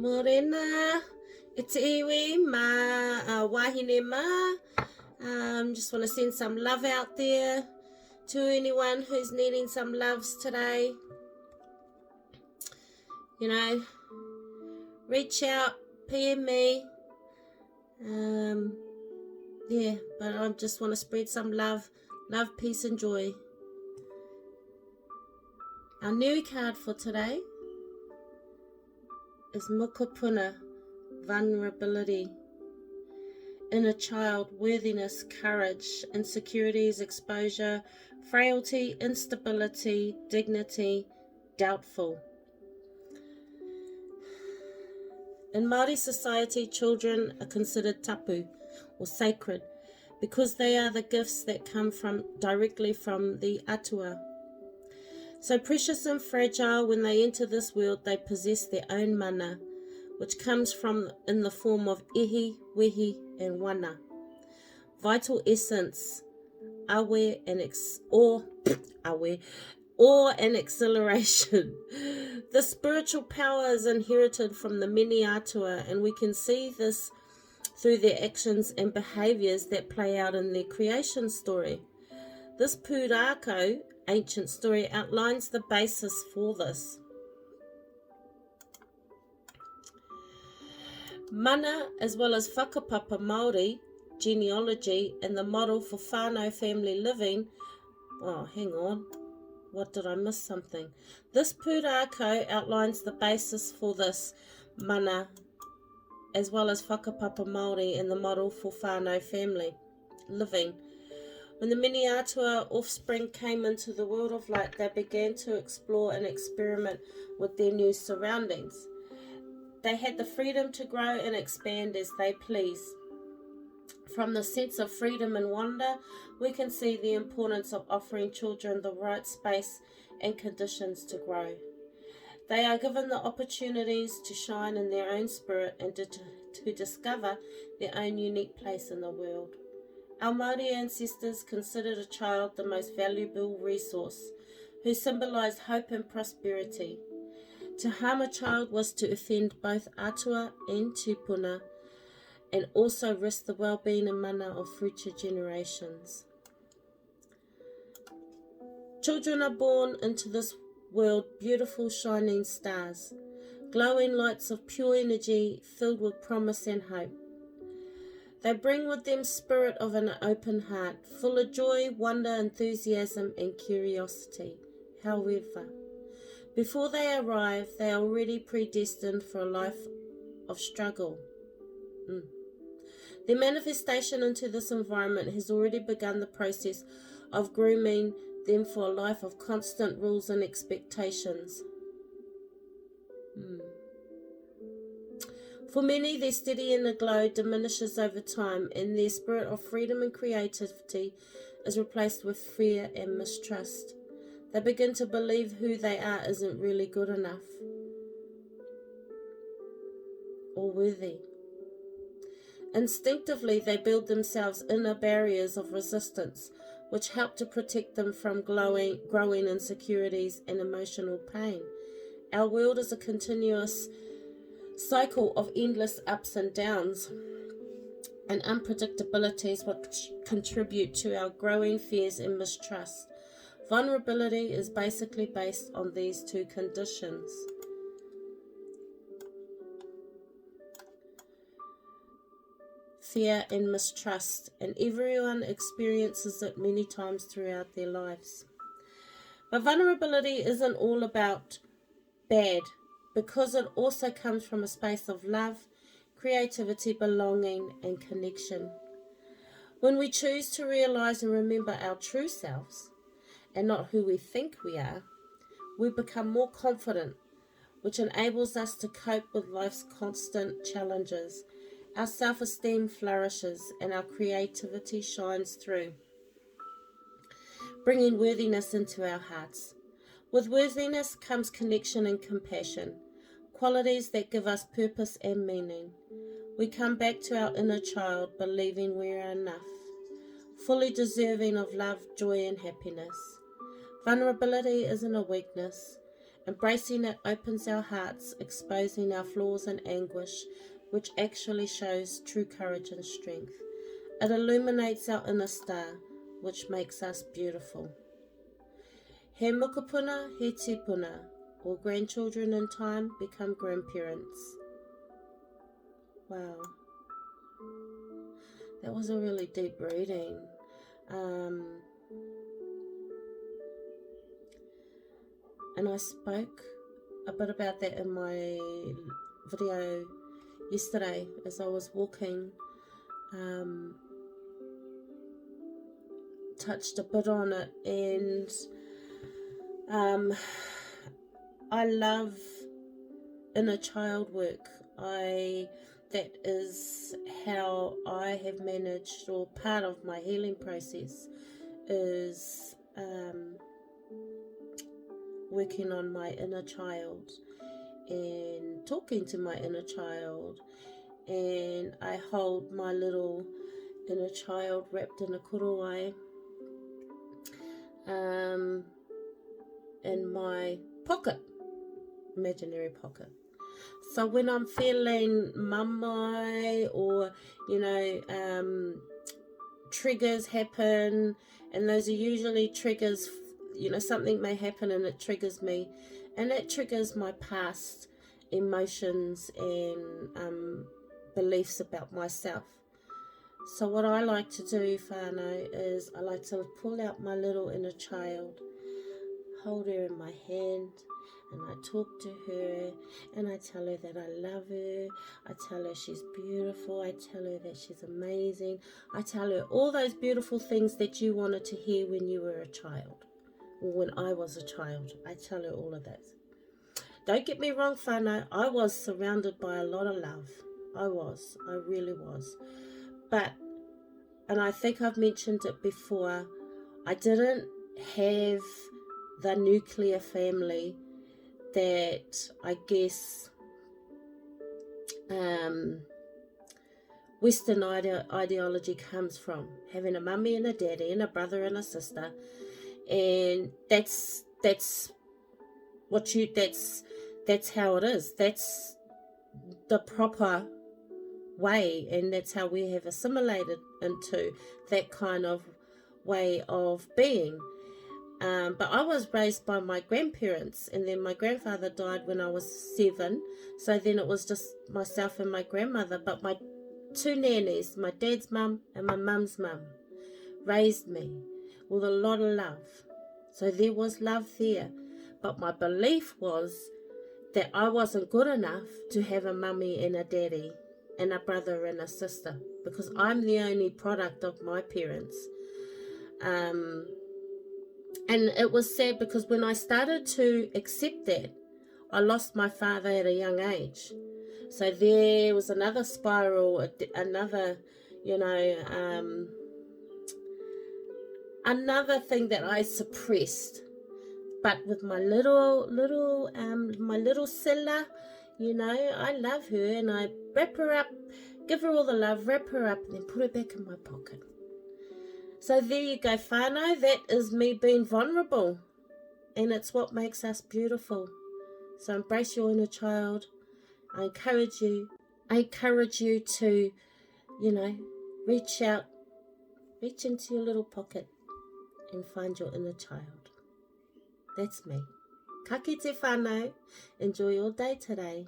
Morena, it's iwi ma wahine ma. Just want to send some love out there to anyone who's needing some loves today. You know, reach out, PM me. Yeah, but I just want to spread some love, peace and joy. Our new card for today is Mokopuna, vulnerability. Inner child, worthiness, courage, insecurities, exposure, frailty, instability, dignity, doubtful. In Māori society, children are considered tapu or sacred because they are the gifts that come directly from the atua. So precious and fragile, when they enter this world, they possess their own mana, which comes from in the form of ihi, wehi, and wana. Vital essence, awe and an exhilaration. The spiritual power is inherited from the many atua, and we can see this through their actions and behaviours that play out in their creation story. This pūrākau ancient story outlines the basis for this. Mana, as well as whakapapa Māori, genealogy, and the model for whānau family living. Oh, hang on. What did I miss something? This pūrākau outlines the basis for this mana, as well as whakapapa Māori and the model for whānau family living. When the mini atua offspring came into the world of light, they began to explore and experiment with their new surroundings. They had the freedom to grow and expand as they please. From the sense of freedom and wonder, we can see the importance of offering children the right space and conditions to grow. They are given the opportunities to shine in their own spirit and to discover their own unique place in the world. Our Māori ancestors considered a child the most valuable resource, who symbolised hope and prosperity. To harm a child was to offend both atua and tīpuna, and also risk the well-being and mana of future generations. Children are born into this world beautiful shining stars, glowing lights of pure energy filled with promise and hope. They bring with them spirit of an open heart, full of joy, wonder, enthusiasm and curiosity. However, before they arrive, they are already predestined for a life of struggle. Their manifestation into this environment has already begun the process of grooming them for a life of constant rules and expectations. For many, their steady inner glow diminishes over time, and their spirit of freedom and creativity is replaced with fear and mistrust. They begin to believe who they are isn't really good enough or worthy. Instinctively, they build themselves inner barriers of resistance, which help to protect them from growing insecurities and emotional pain. Our world is a continuous cycle of endless ups and downs and unpredictabilities, which contribute to our growing fears and mistrust. Vulnerability is basically based on these two conditions. Fear and mistrust, and everyone experiences it many times throughout their lives. But vulnerability isn't all about bad, because it also comes from a space of love, creativity, belonging, and connection. When we choose to realize and remember our true selves, and not who we think we are, we become more confident, which enables us to cope with life's constant challenges. Our self-esteem flourishes and our creativity shines through, bringing worthiness into our hearts. With worthiness comes connection and compassion, qualities that give us purpose and meaning. We come back to our inner child, believing we are enough, fully deserving of love, joy, and happiness. Vulnerability isn't a weakness. Embracing it opens our hearts, exposing our flaws and anguish, which actually shows true courage and strength. It illuminates our inner star, which makes us beautiful. He Mokopuna, he tīpuna. All grandchildren in time become grandparents. Wow. That was a really deep reading. And I spoke a bit about that in my video yesterday as I was walking. Touched a bit on it, and I love inner child work. That is how I have managed, or part of my healing process is working on my inner child and talking to my inner child, and I hold my little inner child wrapped in a kuruwai in my pocket, imaginary pocket. So when I'm feeling mamai, or triggers happen, and those are usually triggers, something may happen and it triggers me, and it triggers my past emotions and beliefs about myself. So what I like to do, whānau, is I like to pull out my little inner child, hold her in my hand, and I talk to her, and I tell her that I love her, I tell her she's beautiful, I tell her that she's amazing, I tell her all those beautiful things that you wanted to hear when you were a child, or when I was a child. I tell her all of that. Don't get me wrong, whānau, I was surrounded by a lot of love. I really was. But, and I think I've mentioned it before, I didn't have the nuclear family that I guess Western ideology comes from. Having a mummy and a daddy and a brother and a sister, and that's how it is. That's the proper way, and that's how we have assimilated into that kind of way of being. But I was raised by my grandparents, and then my grandfather died when I was 7, so then it was just myself and my grandmother. But my 2 nannies, my dad's mum and my mum's mum, raised me with a lot of love. So there was love there, but my belief was that I wasn't good enough to have a mummy and a daddy and a brother and a sister, because I'm the only product of my parents. And it was sad, because when I started to accept that, I lost my father at a young age. So there was another spiral, another thing that I suppressed. But with my little Silla, I love her, and I wrap her up, give her all the love, wrap her up, and then put her back in my pocket. So there you go, whānau. That is me being vulnerable, and it's what makes us beautiful. So embrace your inner child. I encourage you to, reach into your little pocket and find your inner child. That's me. Ka kite whānau. Enjoy your day today.